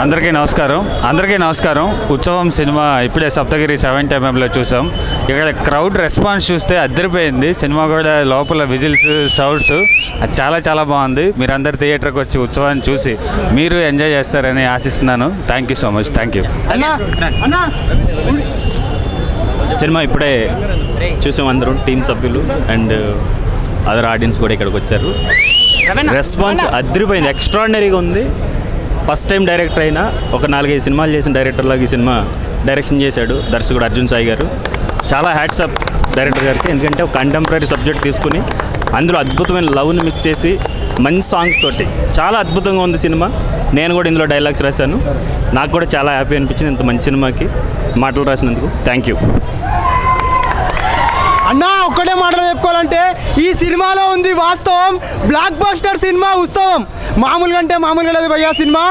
అందరికీ నమస్కారం. ఉత్సవం సినిమా ఇప్పుడే సప్తగిరి 7mm చూసాం. ఇక్కడ క్రౌడ్ రెస్పాన్స్ చూస్తే అద్దరిపోయింది. సినిమా కూడా లోపల విజిల్స్, సౌండ్స్ అది చాలా బాగుంది. మీరందరు థియేటర్కి వచ్చి ఉత్సవాన్ని చూసి మీరు ఎంజాయ్ చేస్తారని ఆశిస్తున్నాను. Thank you so much. Thank you. Cinema ఇప్పుడే చూసాం అందరం, టీం సభ్యులు అండ్ అదర్ ఆడియన్స్ కూడా ఇక్కడికి వచ్చారు. రెస్పాన్స్ అద్దరిపోయింది, ఎక్స్ట్రాడినరీగా ఉంది. ఫస్ట్ టైం డైరెక్టర్ అయినా ఒక 4-5 సినిమాలు చేసిన డైరెక్టర్లాగా ఈ సినిమా డైరెక్షన్ చేశాడు దర్శకుడు అర్జున్ సాయి గారు. చాలా హ్యాట్సప్ డైరెక్టర్ గారికి. ఎందుకంటే ఒక కంటెంపరీ సబ్జెక్ట్ తీసుకుని అందులో అద్భుతమైన లవ్ని మిక్స్ చేసి మంచి సాంగ్స్ తోటి చాలా అద్భుతంగా ఉంది సినిమా. నేను కూడా ఇందులో డైలాగ్స్ రాశాను. నాకు కూడా చాలా హ్యాపీ అనిపించింది ఇంత మంచి సినిమాకి మాటలు రాసినందుకు. థ్యాంక్ యూ అన్నా. ఒక్కటే మాటలు చెప్పుకోవాలంటే ఈ సినిమాలో ఉంది వాస్తవం. బ్లాక్ బస్టర్ సినిమా ఉత్సవం. మామూలుగా అంటే మామూలుగా లేదు భయ్యా. సినిమా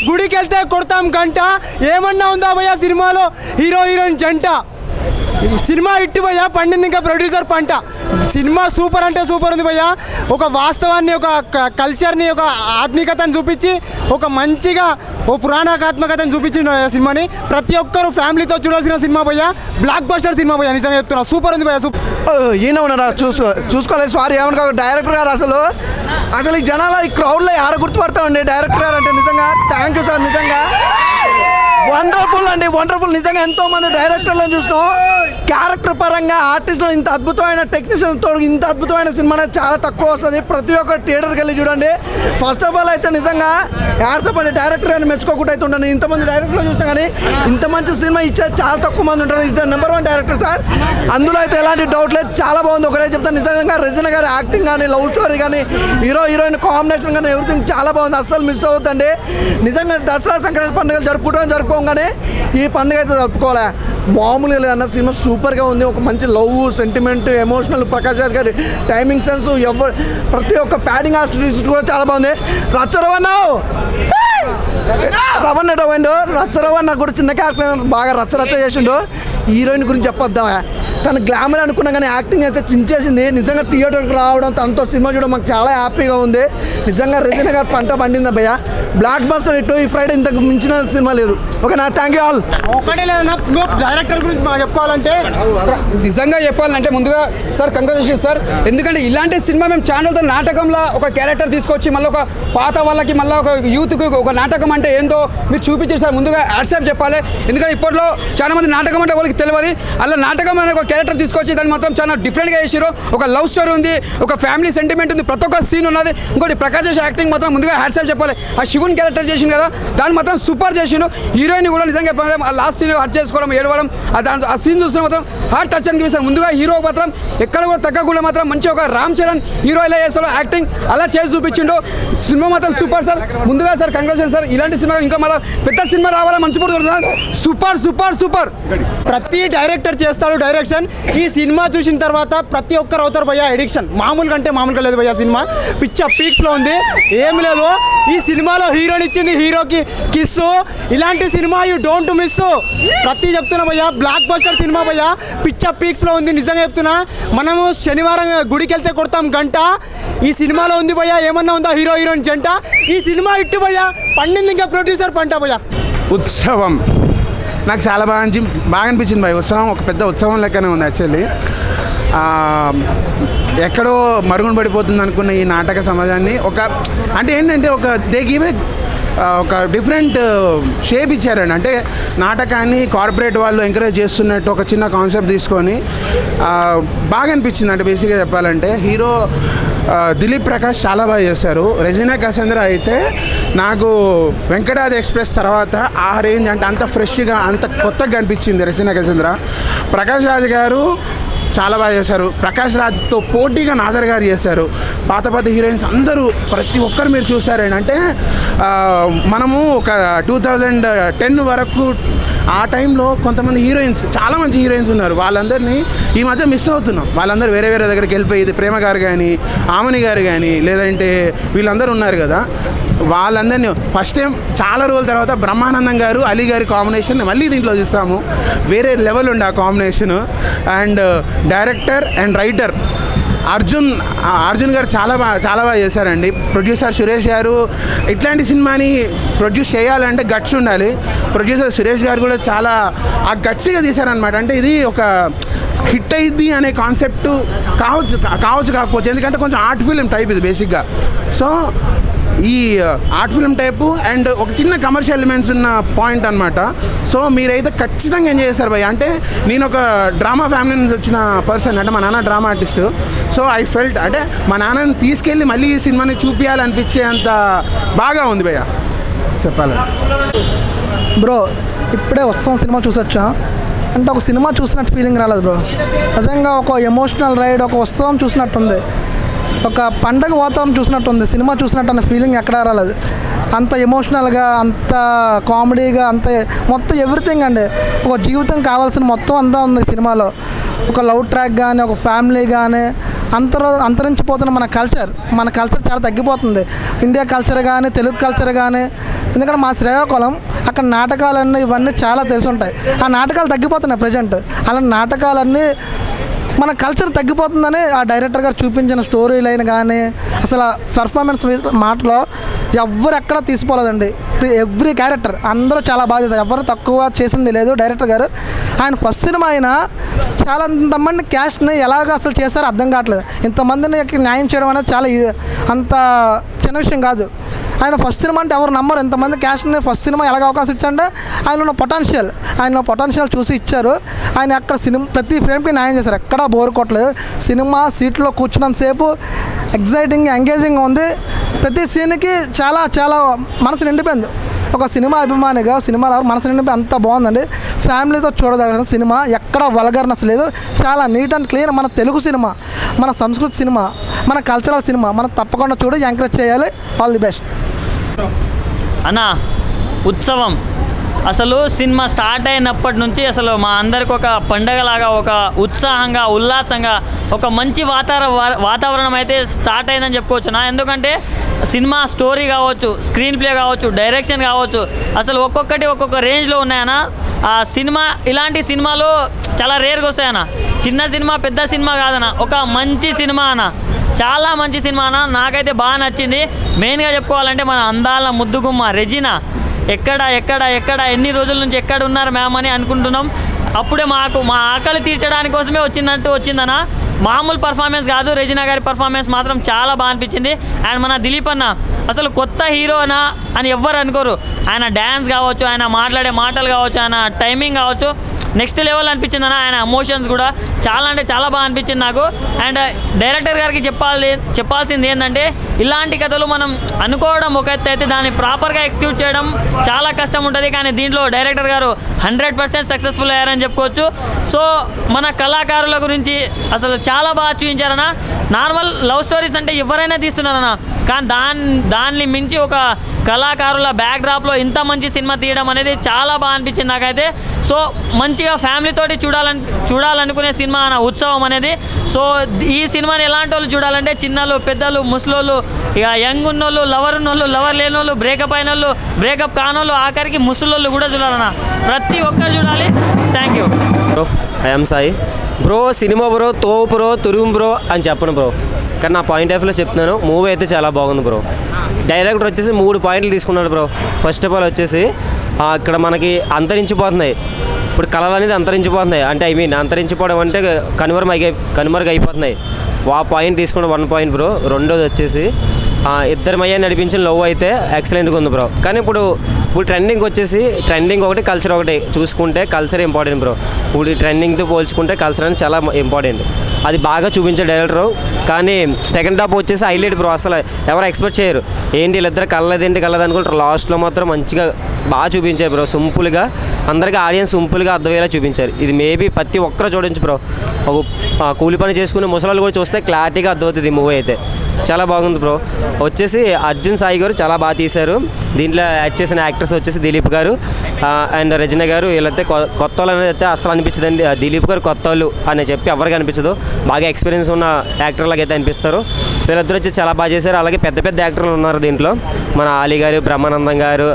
గుడికి వెళ్తే కొడతాం గంట. ఏమన్నా ఉందా భయ్యా సినిమాలో? హీరోయిన్ జంట. సినిమా హిట్ భయ్యా, పండింది ఇంకా ప్రొడ్యూసర్ పంట. సినిమా సూపర్ అంటే సూపర్ ఉంది భయ్యా. ఒక వాస్తవాన్ని, ఒక కల్చర్ని, ఒక ఆత్మీకతను చూపించి, ఒక మంచిగా ఓ పురాణాత్మకతను చూపించిన సినిమాని ప్రతి ఒక్కరు ఫ్యామిలీతో చూడాల్సిన సినిమా భయ్యా. బ్లాక్ బస్టర్ సినిమా భయ్యా, నిజంగా చెప్తున్నా. సూపర్ ఉంది భయ్యా. ఈయన ఉన్నారా? చూసుకోలేదు సారీ. ఏమనుకో డైరెక్టర్ గారు అసలు ఈ జనాల ఈ క్రౌడ్లో ఆడ గుర్తుపడతామండి డైరెక్టర్ గారు అంటే. నిజంగా థ్యాంక్ యూ సార్. నిజంగా వండర్ఫుల్ అండి, వండర్ఫుల్. నిజంగా ఎంతో మంది డైరెక్టర్లను చూసినాం. క్యారెక్టర్ పరంగా ఆర్టిస్ట్లో ఇంత అద్భుతమైన టెక్నీషియన్తో ఇంత అద్భుతమైన సినిమా అనేది చాలా తక్కువ వస్తుంది. ప్రతి ఒక్క థియేటర్కి వెళ్ళి చూడండి. ఫస్ట్ ఆఫ్ ఆల్ అయితే నిజంగా హ్యాట్సప్ అండి డైరెక్టర్ గారిని మెచ్చుకోకుండా అయితే ఉంటాను. ఇంతమంది డైరెక్టర్లు చూసినా కానీ ఇంత మంచి సినిమా ఇచ్చేది చాలా తక్కువ మంది ఉంటారు. Is number 1 director sir. అందులో అయితే ఎలాంటి డౌట్ లేదు, చాలా బాగుంది. ఒకటే చెప్తాను, నిజంగా రెజినా గారి యాక్టింగ్ కానీ, లవ్ స్టోరీ కానీ, హీరోయిన్ కాంబినేషన్ కానీ ఎవ్రీథింగ్ చాలా బాగుంది. అస్సలు మిస్ అవుతుందండి. నిజంగా దసరా సంక్రాంతి పండుగలు జరుపుకోగానే ఈ పండుగ అయితే జరుపుకోలే. మామూలుగా లేదన్న సినిమా సూపర్గా ఉంది. ఒక మంచి love, sentiment, emotional. Prakash Raj గారి టైమింగ్ సెన్స్, ప్రతి ఒక్క ప్యాడింగ్ ఆర్టిస్ట్ కూడా చాలా బాగుంది. రచ్చరవణ కూడా చిన్న క్యారెక్టర్ బాగా రచ్చ చేసిండు. హీరోయిన్ గురించి చెప్పొద్దా, తన గ్లామర్ అనుకున్నా కానీ యాక్టింగ్ అయితే చించేసింది. నిజంగా థియేటర్కి రావడం, తనతో సినిమా చూడడం మాకు చాలా హ్యాపీగా ఉంది. నిజంగా రెజినా గారు పంట పండింది భయ్య. బ్లాక్ బస్టర్ ఇటు ఈ ఫ్రైడే ఇంతకు మించిన సినిమా లేదు. ఓకేనా? Thank you all. ఒకటే లేదన్నా, డైరెక్టర్ గురించి మాకు చెప్పుకోవాలంటే నిజంగా చెప్పాలంటే ముందుగా సార్ కంగ్రాచులేషన్ సార్. ఎందుకంటే ఇలాంటి సినిమా మేము ఛానల్తో నాటకంలో ఒక క్యారెక్టర్ తీసుకొచ్చి మళ్ళీ ఒక పాత వాళ్ళకి, మళ్ళీ ఒక యూత్కి ఒక నాటకం అంటే ఏందో మీరు చూపించారు సార్. ముందుగా యాడ్సాప్ చెప్పాలి. ఎందుకంటే ఇప్పట్లో చాలా మంది నాటకం అంటే వాళ్ళకి తెలియదు. అలా నాటకం అనే ఒక క్యారెక్టర్ తీసుకొచ్చి దాన్ని మాత్రం చాలా డిఫరెంట్గా చేసారు. ఒక లవ్ స్టోరీ ఉంది, ఒక ఫ్యామిలీ సెంటిమెంట్ ఉంది, ప్రతి ఒక్క సీన్ ఉన్నది. ఇంకోటి ప్రకాష్ రాజ్ యాక్టింగ్ మాత్రం ముందుగా హ్యాట్సాప్ చెప్పాలి. ఆ శివుని క్యారెక్టర్ చేసిండు కదా, దాన్ని మాత్రం సూపర్ చేసిండు. హీరోయిన్ కూడా నిజంగా ఆ లాస్ట్ సీన్ హట్ చేసుకోవడం, ఏడవడం, ఆ సీన్ చూస్తే మాత్రం హార్ట్ టచ్ అనిపిస్తుంది. ముందుగా హీరో మాత్రం ఎక్కడ కూడా తగ్గకుండా మాత్రం మంచి ఒక రామ్ చరణ్ హీరో ఎలా చేస్తాడో యాక్టింగ్ అలా చేసి చూపించిండు. సినిమా మాత్రం సూపర్ సార్. ముందుగా సార్ కంగ్రాచులేషన్ సార్. ఇలాంటి సినిమా ఇంకా మళ్ళీ పెద్ద సినిమా రావాలని మంచి పడుతుంది. Super super super. ప్రతి డైరెక్టర్ చేస్తాడు డైరెక్షన్. ఈ సినిమా చూసిన తర్వాత ప్రతి ఒక్కరు అవుతారు భయ్యా ఎడిక్షన్. మామూలుగా అంటే మామూలుగా లేదు భయ్యా. సినిమా పిచ్చ పీక్స్లో ఉంది, ఏమి లేదు. ఈ సినిమాలో హీరోని ఇచ్చింది హీరోకి కిస్సు. ఇలాంటి సినిమా యూ డోంట్ మిస్. ప్రతి చెప్తున్నా భయ్యా, బ్లాక్ బస్టర్ సినిమా భయ్యా, పిచ్చ పీక్స్లో ఉంది. నిజంగా చెప్తున్నా, మనము శనివారం గుడికి వెళ్తే కొడతాం గంట. ఈ సినిమాలో ఉంది భయ్యా. ఏమన్నా ఉందా హీరోయిన్ జంట? ఈ సినిమా ఇట్టు భయ్యా, పండింది ఇంకా ప్రొడ్యూసర్ పంట భయ్యా. ఉత్సవం నాకు చాలా బాగా అనిపించింది భయ్. ఉత్సవం ఒక పెద్ద ఉత్సవం లెక్కనే ఉంది యాక్చువల్లీ. ఎక్కడో మరుగున పడిపోతుంది అనుకున్న ఈ నాటక సమాజాన్ని అంటే ఏంటంటే దే గివ్ ఒక డిఫరెంట్ షేప్ ఇచ్చారండి. అంటే నాటకాన్ని కార్పొరేట్ వాళ్ళు ఎంకరేజ్ చేస్తున్నట్టు ఒక చిన్న కాన్సెప్ట్ తీసుకొని బాగా అనిపించింది. అంటే బేసిక్గా చెప్పాలంటే హీరో దిలీప్ ప్రకాష్ చాలా బాగా చేశారు. రెజినా కసేంద్ర అయితే నాకు వెంకటాద్రి ఎక్స్ప్రెస్ తర్వాత ఆ రేంజ్ అంటే అంత ఫ్రెష్గా, అంత కొత్తగా అనిపించింది రెజినా కసేంద్ర. ప్రకాష్ రాజ్ గారు చాలా బాగా చేశారు. ప్రకాష్ రాజ్తో పోటీగా నాజర్ గారు చేశారు. పాత హీరోయిన్స్ అందరూ ప్రతి ఒక్కరు మీరు చూస్తారండి. అంటే మనము ఒక 2010 వరకు ఆ టైంలో కొంతమంది హీరోయిన్స్, చాలా మంచి హీరోయిన్స్ ఉన్నారు. వాళ్ళందరినీ ఈ మధ్య మిస్ అవుతున్నాం. వాళ్ళందరూ వేరే దగ్గరికి వెళ్ళిపోయి, ప్రేమ గారు కానీ, ఆమని గారు కానీ, లేదంటే వీళ్ళందరూ ఉన్నారు కదా, వాళ్ళందరినీ ఫస్ట్ టైం చాలా రోజుల తర్వాత బ్రహ్మానందం గారు, అలీ గారి కాంబినేషన్ మళ్ళీ దీంట్లో చూస్తాము. వేరే లెవెల్ ఉండే ఆ combination. And director and writer Arjun గారు చాలా బాగా చేశారండి. ప్రొడ్యూసర్ సురేష్ గారు ఇట్లాంటి సినిమాని ప్రొడ్యూస్ చేయాలంటే గట్స్ ఉండాలి. ప్రొడ్యూసర్ సురేష్ గారు కూడా చాలా ఆ గట్స్గా తీశారనమాట. అంటే ఇది ఒక హిట్ అయ్యిద్ది అనే కాన్సెప్ట్ కాకపోవచ్చు, ఎందుకంటే కొంచెం ఆర్ట్ ఫిలిం టైప్ ఇది బేసిక్గా. సో ఈ ఆర్ట్ ఫిల్మ్ టైపు అండ్ ఒక చిన్న కమర్షియల్ ఎలిమెంట్స్ ఉన్న పాయింట్ అనమాట. సో మీరైతే ఖచ్చితంగా ఎంజాయ్ చేస్తారు భయ్య. అంటే నేను ఒక డ్రామా ఫ్యామిలీ నుంచి వచ్చిన పర్సన్, అంటే మా నాన్న drama artist. So I felt అంటే మా నాన్నని తీసుకెళ్ళి మళ్ళీ ఈ సినిమాని చూపించాలనిపించే అంత బాగా ఉంది భయ్య చెప్పాలంటే. బ్రో ఇప్పుడే ఉత్సవం సినిమా చూసొచ్చా అంటే ఒక సినిమా చూసినట్టు ఫీలింగ్ రాలేదు బ్రో. నిజంగా ఒక ఎమోషనల్ రైడ్, ఒక ఉత్సవం చూసినట్టుంది, ఒక పండగ వాతావరణం చూసినట్టుంది. సినిమా చూసినట్టు అనే ఫీలింగ్ ఎక్కడా రాలేదు. అంత ఎమోషనల్గా, అంత కామెడీగా, అంత మొత్తం ఎవ్రీథింగ్ అండి. ఒక జీవితం కావాల్సిన మొత్తం అంతా ఉంది సినిమాలో. ఒక లవ్ ట్రాక్ కానీ, ఒక ఫ్యామిలీ కానీ, అంతరించిపోతున్న మన కల్చర్ చాలా తగ్గిపోతుంది. ఇండియా కల్చర్ కానీ, తెలుగు కల్చర్ కానీ. ఎందుకంటే మా శ్రీకాకుళం అక్కడ నాటకాలన్నీ ఇవన్నీ చాలా తెలిసి ఉంటాయి. ఆ నాటకాలు తగ్గిపోతున్నాయి ప్రజెంట్. అలా నాటకాలన్నీ మన కల్చర్ తగ్గిపోతుందని ఆ డైరెక్టర్ గారు చూపించిన స్టోరీ లైన్ కానీ, అసలు పెర్ఫార్మెన్స్ మాటలో ఎవ్వరు ఎక్కడ తీసిపోలేదండి. ఎవ్రీ క్యారెక్టర్ అందరూ చాలా బాగా చేశారు. ఎవరు తక్కువ చేసింది లేదు డైరెక్టర్ గారు. ఆయన ఫస్ట్ సినిమా అయినా చాలా ఇంతమంది క్యాస్ట్ని ఎలాగ అసలు చేశారో అర్థం కావట్లేదు. ఇంతమందిని న్యాయం చేయడం అనేది చాలా అంత చిన్న విషయం కాదు. ఆయన ఫస్ట్ సినిమా అంటే ఎవరు నమ్మరు. ఎంతమంది క్యాస్ట్ని ఫస్ట్ సినిమా ఎలాగ అవకాశం ఇచ్చారంటే ఆయన పొటెన్షియల్ చూసి ఇచ్చారు. ఆయన అక్కడ ప్రతి ఫ్రేమ్కి న్యాయం చేశారు. ఎక్కడా బోర్ కొట్టలేదు. సినిమా సీట్లో కూర్చున్నంతసేపు ఎగ్జైటింగ్, ఎంగేజింగ్గా ఉంది. ప్రతి సీన్కి చాలా చాలా మనసు నిండిపోయింది. ఒక సినిమా అభిమానిగా సినిమాలో మనసు నిండిపోయి అంత బాగుందండి. ఫ్యామిలీతో చూడదగిన సినిమా, ఎక్కడ వల్గర్నెస్ లేదు. చాలా నీట్ అండ్ క్లీన్. మన తెలుగు సినిమా, మన సంస్కృతి సినిమా, మన కల్చరల్ సినిమా మనం తప్పకుండా చూడి ఎంకరేజ్ చేయాలి. ఆల్ ది బెస్ట్ అన్న. ఉత్సవం అసలు సినిమా స్టార్ట్ అయినప్పటి నుంచి అసలు మా అందరికి ఒక పండగలాగా, ఒక ఉత్సాహంగా, ఉల్లాసంగా, ఒక మంచి వాతావరణం అయితే స్టార్ట్ అయిందని చెప్పుకోవచ్చు. ఎందుకంటే సినిమా స్టోరీ కావచ్చు, స్క్రీన్ ప్లే కావచ్చు, డైరెక్షన్ కావచ్చు, అసలు ఒక్కొక్క రేంజ్లో ఉన్నాయన్న. ఆ సినిమా ఇలాంటి సినిమాలు చాలా రేర్గా వస్తాయన్న. చిన్న సినిమా పెద్ద సినిమా కాదన్న, ఒక మంచి సినిమా అన్న, చాలా మంచి సినిమా అన్న. నాకైతే బాగా నచ్చింది. మెయిన్గా చెప్పుకోవాలంటే మన అందాల ముద్దుగుమ్మ రెజినా ఎక్కడ ఎన్ని రోజుల నుంచి ఎక్కడ ఉన్నారు మ్యామ్ అని అనుకుంటున్నాం. అప్పుడే మా ఆకలి తీర్చడానికి కోసమే వచ్చిందన్న. మామూలు పర్ఫార్మెన్స్ కాదు. రెజినా గారి పర్ఫార్మెన్స్ మాత్రం చాలా బాగా అనిపించింది. అండ్ మన దిలీప్ అన్న అసలు కొత్త హీరోనా అని ఎవ్వరు అనుకోరు. ఆయన డ్యాన్స్ కావచ్చు, ఆయన మాట్లాడే మాటలు కావచ్చు, ఆయన టైమింగ్ కావచ్చు, నెక్స్ట్ లెవెల్ అనిపించింది అన్న. ఆయన ఎమోషన్స్ కూడా చాలా అంటే చాలా బాగా అనిపించింది నాకు. అండ్ డైరెక్టర్ గారికి చెప్పాల్సింది ఏంటంటే ఇలాంటి కథలు మనం అనుకోవడం ఒక ఎత్తు అయితే దాన్ని ప్రాపర్గా ఎగ్జిక్యూట్ చేయడం చాలా కష్టం ఉంటుంది. కానీ దీంట్లో డైరెక్టర్ గారు 100% సక్సెస్ఫుల్ అయ్యారని చెప్పుకోవచ్చు. సో మన కళాకారుల గురించి అసలు చాలా బాగా చూపించారన్న. నార్మల్ లవ్ స్టోరీస్ అంటే ఎవరైనా తీస్తున్నారన్న, కానీ దాన్ని మించి ఒక కళాకారుల బ్యాక్డ్రాప్లో ఇంత మంచి సినిమా తీయడం అనేది చాలా బాగా అనిపించింది నాకైతే. సో మంచిగా ఫ్యామిలీతోటి చూడాలనుకునే సినిమా అన్న ఉత్సవం అనేది. సో ఈ సినిమాని ఎలాంటి వాళ్ళు చూడాలంటే చిన్నలు, పెద్దలు, ముసలోళ్ళు, ఇక యంగ్ ఉన్నోళ్ళు, లవర్ ఉన్నోళ్ళు, లవర్ లేని వాళ్ళు, బ్రేకప్ అయిన వాళ్ళు, బ్రేకప్ కానోళ్ళు, ఆఖరికి ముసలోళ్ళు కూడా చూడాలన్న. ప్రతి ఒక్కరు చూడాలి. Thank you bro. I'm Sai bro. Cinema bro, తోపు బ్రో, తురుము బ్రో అని చెప్పను బ్రో, కానీ నా పాయింట్ ఆఫ్ వ్యూలో చెప్తున్నాను. మూవీ అయితే చాలా బాగుంది బ్రో. డైరెక్టర్ వచ్చేసి 3 పాయింట్లు తీసుకున్నాడు బ్రో. ఫస్ట్ ఆఫ్ ఆల్ వచ్చేసి ఇక్కడ మనకి అంతరించిపోతున్నాయి ఇప్పుడు కళలు అనేది అంతరించిపోతున్నాయి. అంటే అంతరించిపోవడం అంటే కనుమరుగైపోతున్నాయి. ఆ పాయింట్ తీసుకున్న 1 పాయింట్ బ్రో. రెండోది వచ్చేసి ఇద్దరి మయ్య నడిపించిన లవ్ అయితే ఎక్సలెంట్గా ఉంది బ్రో. కానీ ఇప్పుడు ట్రెండింగ్ వచ్చేసి ఒకటి, కల్చర్ ఒకటి చూసుకుంటే కల్చర్ ఇంపార్టెంట్ బ్రో. ఇప్పుడు ట్రెండింగ్తో పోల్చుకుంటే కల్చర్ అనేది చాలా ఇంపార్టెంట్. అది బాగా చూపించే డైరెక్టరు. కానీ సెకండ్ హాఫ్ వచ్చేసి హైలైట్ బ్రో. అసలు ఎవరు ఎక్స్పెక్ట్ చేయరు. ఏంటి వీళ్ళిద్దరు కలలేదేంటి అనుకుంటారు. లాస్ట్లో మాత్రం మంచిగా బాగా చూపించారు బ్రో. సింపుల్గా అందరికీ ఆడియన్స్ సింపుల్గా అర్థమయ్యేలా చూపించారు. ఇది మేబీ ప్రతి ఒక్కరు చూడొచ్చు బ్రో. ఒక కూలి పని చేసుకునే ముసలాళ్ళు కూడా చూస్తే క్లారిటీగా అర్థమవుతుంది ఈ మూవీ అయితే. చాలా బాగుంది బ్రో. వచ్చేసి అర్జున్ సాయి గారు చాలా బాగా తీశారు. దీంట్లో యాక్ట్ చేసిన యాక్టర్స్ వచ్చేసి దిలీప్ గారు అండ్ రజనీ గారు. వీళ్ళైతే కొత్త వాళ్ళు అనేది అయితే అసలు అనిపించదండి. దిలీప్ గారు కొత్త వాళ్ళు అని చెప్పి ఎవరికి అనిపించదు. బాగా ఎక్స్పీరియన్స్ ఉన్న యాక్టర్లాగా అయితే అనిపిస్తారు. వీళ్ళిద్దరు వచ్చి చాలా బాగా చేశారు. అలాగే పెద్ద యాక్టర్లు ఉన్నారు దీంట్లో. మన ఆలీ గారు, బ్రహ్మానందం గారు,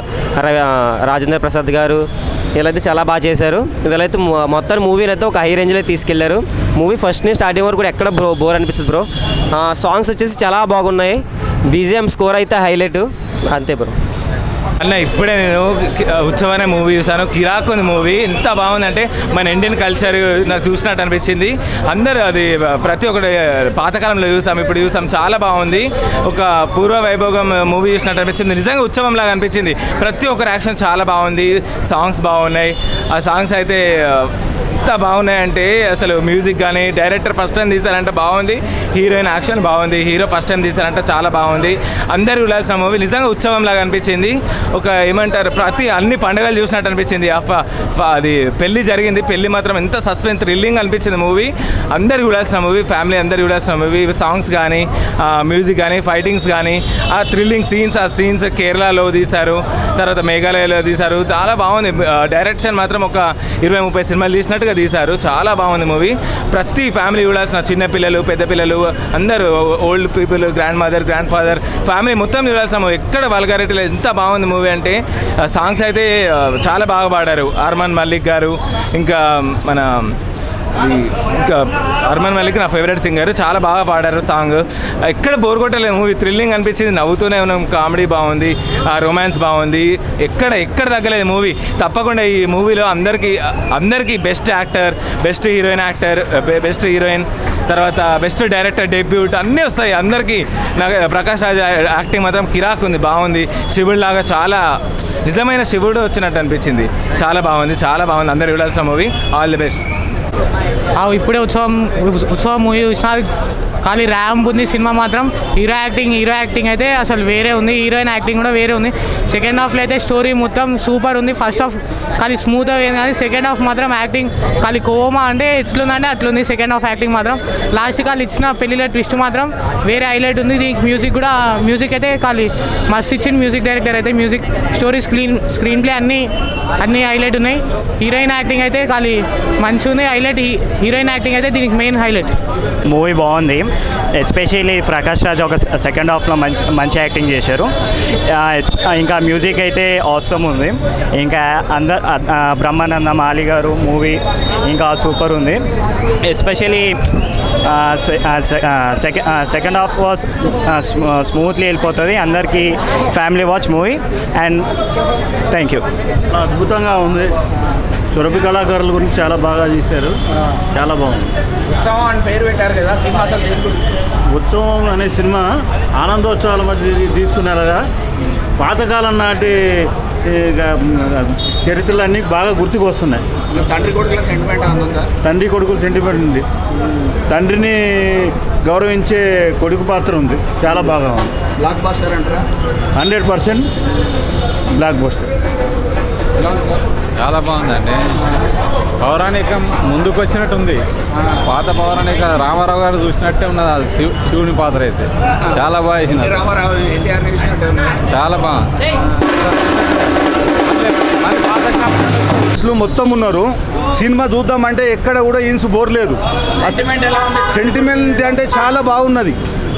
రాజేంద్ర ప్రసాద్ గారు, వీళ్ళైతే చాలా బాగా చేశారు. వీళ్ళైతే మొత్తం మూవీని అయితే ఒక హై రేంజ్లో తీసుకెళ్లారు. మూవీ ఫస్ట్ నుంచి స్టార్టింగ్ వరకు కూడా ఎక్కడ బోర్ అనిపించదు బ్రో. సాంగ్స్ వచ్చేసి చాలా బాగున్నాయి. బీజిఎం స్కోర్ అయితే హైలైట్. అంతే బ్రో. అన్న ఇప్పుడే నేను ఉత్సవం అనే మూవీ చూసాను. కిరాక్ ఉంది మూవీ. ఎంత బాగుందంటే మన ఇండియన్ కల్చర్ నాకు చూసినట్టు అనిపించింది. అందరూ అది ప్రతి ఒక్కటి పాతకాలంలో చూసాం, ఇప్పుడు చూసాం. చాలా బాగుంది. ఒక పూర్వ వైభోగం మూవీ చూసినట్టు అనిపించింది. నిజంగా ఉత్సవం లాగా అనిపించింది. ప్రతి ఒక్కరి యాక్షన్ చాలా బాగుంది. సాంగ్స్ బాగున్నాయి. ఆ సాంగ్స్ అయితే ఎంత బాగున్నాయంటే అసలు మ్యూజిక్ కానీ డైరెక్టర్ ఫస్ట్ టైం తీశారంటే బాగుంది. హీరోయిన్ యాక్షన్ బాగుంది. హీరో ఫస్ట్ టైం తీశారంటే చాలా బాగుంది. అందరూ చూడాల్సిన మూవీ. నిజంగా ఉత్సవం లాగా అనిపించింది. ఒక ఏమంటారు అన్ని పండుగలు చూసినట్టు అనిపించింది. అది పెళ్లి జరిగింది. పెళ్లి మాత్రం ఎంత సస్పెన్స్ థ్రిల్లింగ్ అనిపించింది మూవీ. అందరు చూడాల్సిన మూవీ. ఫ్యామిలీ అందరు చూడాల్సిన మూవీ. సాంగ్స్ కానీ మ్యూజిక్ కానీ ఫైటింగ్స్ కానీ ఆ థ్రిల్లింగ్ సీన్స్ కేరళలో తీశారు, తర్వాత మేఘాలయలో తీశారు. చాలా బాగుంది. డైరెక్షన్ మాత్రం ఒక 20-30 సినిమాలు తీసినట్టుగా తీశారు. చాలా బాగుంది మూవీ. ప్రతి ఫ్యామిలీ చూడాల్సిన, చిన్నపిల్లలు పెద్ద పిల్లలు అందరూ, old people, grand mother grand father family మొత్తం చూడాల్సిన మూవీ. ఎక్కడ వల్గారిటీ లేదు. ఎంత బాగుంది మూవీ అంటే సాంగ్స్ అయితే చాలా బాగా పాడారు. అర్మాన్ మల్లిక్ గారు, ఇంకా మన అర్మాన్ మల్లిక్ నా ఫేవరెట్ సింగర్. చాలా బాగా పాడారు సాంగ్. ఎక్కడ బోర్ కొట్టలేదు మూవీ. థ్రిల్లింగ్ అనిపించింది. నవ్వుతూనే ఉన్నాం. కామెడీ బాగుంది. రొమాన్స్ బాగుంది. ఎక్కడ తగ్గలేదు మూవీ. తప్పకుండా ఈ మూవీలో అందరికీ బెస్ట్ యాక్టర్, బెస్ట్ హీరోయిన్, తర్వాత బెస్ట్ డైరెక్టర్ డెబ్యూట్ అన్నీ వస్తాయి అందరికీ. నాకు ప్రకాష్ రాజ్ యాక్టింగ్ మాత్రం కిరాక్ ఉంది. బాగుంది. శివుడు లాగా చాలా నిజమైన శివుడు వచ్చినట్టు అనిపించింది. చాలా బాగుంది. అందరు చూడాల్సిన మూవీ. All the best. ఇప్పుడే ఉత్సవం మూవీ చూసిన. ఖాళీ ర్యాంప్ ఉంది. సినిమా మాత్రం హీరో యాక్టింగ్ అయితే అసలు వేరే ఉంది. హీరోయిన్ యాక్టింగ్ కూడా వేరే ఉంది. సెకండ్ హాఫ్లో అయితే స్టోరీ మొత్తం సూపర్ ఉంది. ఫస్ట్ హాఫ్ ఖాళీ స్మూత్ అయింది, కానీ సెకండ్ హాఫ్ మాత్రం యాక్టింగ్ ఖాళీ కోమా అంటే ఎట్లుందంటే అట్లుంది. సెకండ్ హాఫ్ యాక్టింగ్ మాత్రం లాస్ట్ ఖాళీ ఇచ్చిన పెళ్లిలో ట్విస్ట్ మాత్రం వేరే హైలైట్ ఉంది. దీనికి మ్యూజిక్ అయితే ఖాళీ మస్త్ ఇచ్చింది మ్యూజిక్ డైరెక్టర్ అయితే. మ్యూజిక్ స్టోరీ స్క్రీన్ ప్లే అన్నీ హైలైట్ ఉన్నాయి. హీరోయిన్ యాక్టింగ్ అయితే ఖాళీ మంచిగా ఉంది. హీరోయిన్ యాక్టింగ్ అయితే దీనికి మెయిన్ హైలైట్. మూవీ బాగుంది. ఎస్పెషల్లీ ప్రకాష్ రాజ్ ఒక సెకండ్ హాఫ్లో మంచి యాక్టింగ్ చేశారు. ఇంకా మ్యూజిక్ అయితే ఆసమ్ ఉంది. ఇంకా బ్రహ్మానంద మాలి గారు మూవీ ఇంకా సూపర్ ఉంది. Especially second half was smoothly వెళ్ళిపోతుంది. అందరికీ family watch movie. And thank you. అద్భుతంగా ఉంది. సురభి కళాకారుల గురించి చాలా బాగా చేశారు. చాలా బాగుంది. ఉత్సవం అని పేరు పెట్టారు కదా సినిమా. అసలు ఉత్సవం అనే సినిమా ఆనందోత్సవాల మధ్య తీసుకున్నారుగా. పాతకాలం నాటి చరిత్రలన్నీ బాగా గుర్తుకు వస్తున్నాయి. తండ్రి కొడుకుల సెంటిమెంట్ ఉంది. తండ్రిని గౌరవించే కొడుకు పాత్ర ఉంది. చాలా బాగా ఉంది. బ్లాక్ బస్టర్ అంటారా? 100% బ్లాక్ బస్టర్. చాలా బాగుందండి. పౌరాణికం ముందుకు వచ్చినట్టుంది. పాత పౌరాణిక రామారావు గారు చూసినట్టే ఉన్నది. శివుని పాత్ర అయితే చాలా బాగా చేసినారు. చాలా బాగుంది. మొత్తం ఉన్నారు. సినిమా చూద్దామంటే ఎక్కడ కూడా ఇన్స్ బోర్ లేదు. సెంటిమెంట్ అంటే చాలా బాగున్నది.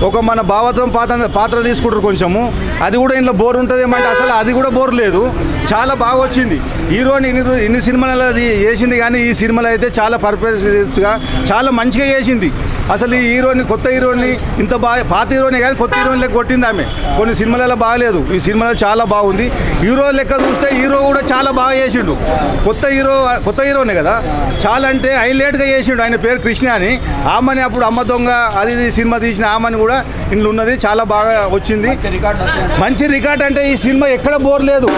ఒక మన భావత్వం పాత్ర తీసుకుంటారు కొంచెము. అది కూడా ఇంట్లో బోర్ ఉంటుంది ఏమంటే అసలు అది కూడా బోర్ లేదు. చాలా బాగా వచ్చింది. హీరోని ఇన్ని సినిమాలు అది చేసింది, కానీ ఈ సినిమాలో అయితే చాలా పర్ఫెక్ట్గా చాలా మంచిగా చేసింది. అసలు ఈ కొత్త హీరోని ఇంత బాగా, పాత హీరోని కానీ కొత్త హీరోని లెక్క కొట్టింది ఆమె. కొన్ని సినిమాలలో బాగాలేదు, ఈ సినిమాలో చాలా బాగుంది. హీరో లెక్క చూస్తే హీరో కూడా చాలా బాగా చేసిండు. కొత్త హీరోనే కదా, చాలా అంటే హైలైట్గా చేసిండు. ఆయన పేరు కృష్ణ అని. ఆమెని అప్పుడు అమ్మ దొంగ అది సినిమా తీసిన ఆమెని కూడా ఇంట్లో ఉన్నది. చాలా బాగా వచ్చింది. మంచి రికార్డ్ అంటే ఈ సినిమా ఎక్కడ బోర్ లేదు.